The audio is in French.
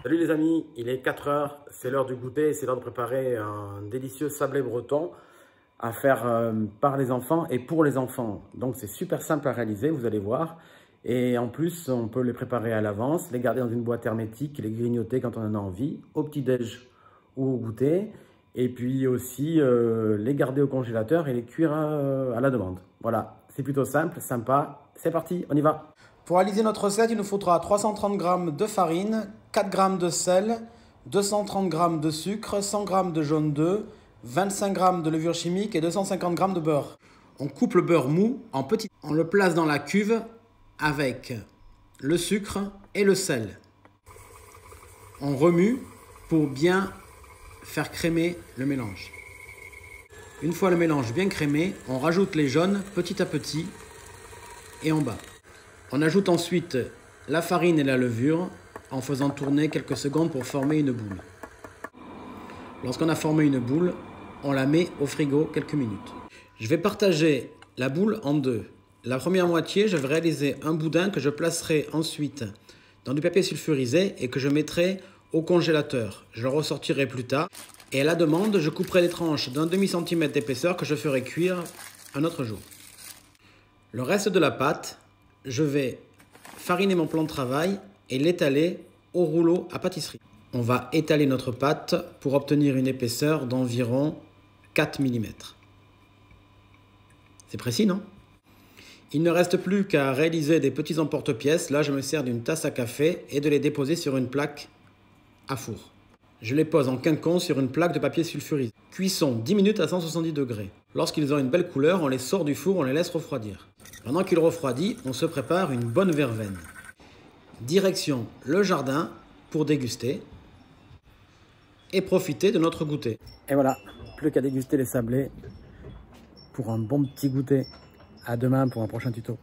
Salut les amis, il est 4 heures, c'est l'heure du goûter, c'est l'heure de préparer un délicieux sablé breton à faire par les enfants et pour les enfants. Donc c'est super simple à réaliser, vous allez voir. Et en plus, on peut les préparer à l'avance, les garder dans une boîte hermétique, les grignoter quand on en a envie, au petit-déj ou au goûter. Et puis aussi les garder au congélateur et les cuire à la demande. Voilà, c'est plutôt simple, sympa. C'est parti, on y va. Pour réaliser notre recette, il nous faudra 330 g de farine, 4 g de sel, 230 g de sucre, 100 g de jaune d'œuf, 25 g de levure chimique et 250 g de beurre. On coupe le beurre mou en petits. On le place dans la cuve avec le sucre et le sel. On remue pour bien faire crémer le mélange. Une fois le mélange bien crémé, on rajoute les jaunes petit à petit et on bat. On ajoute ensuite la farine et la levure en faisant tourner quelques secondes pour former une boule. Lorsqu'on a formé une boule, on la met au frigo quelques minutes. Je vais partager la boule en deux. La première moitié, je vais réaliser un boudin que je placerai ensuite dans du papier sulfurisé et que je mettrai au congélateur. Je le ressortirai plus tard et à la demande, je couperai des tranches d'un demi-centimètre d'épaisseur que je ferai cuire un autre jour. Le reste de la pâte, je vais fariner mon plan de travail et l'étaler au rouleau à pâtisserie. On va étaler notre pâte pour obtenir une épaisseur d'environ 4 mm. C'est précis, non? Il ne reste plus qu'à réaliser des petits emporte-pièces. Là, je me sers d'une tasse à café et de les déposer sur une plaque à four. Je les pose en quinconce sur une plaque de papier sulfurisé. Cuisson 10 minutes à 170 degrés. Lorsqu'ils ont une belle couleur, on les sort du four, on les laisse refroidir. Pendant qu'il refroidit, on se prépare une bonne verveine. Direction le jardin pour déguster et profiter de notre goûter. Et voilà, plus qu'à déguster les sablés pour un bon petit goûter. À demain pour un prochain tuto.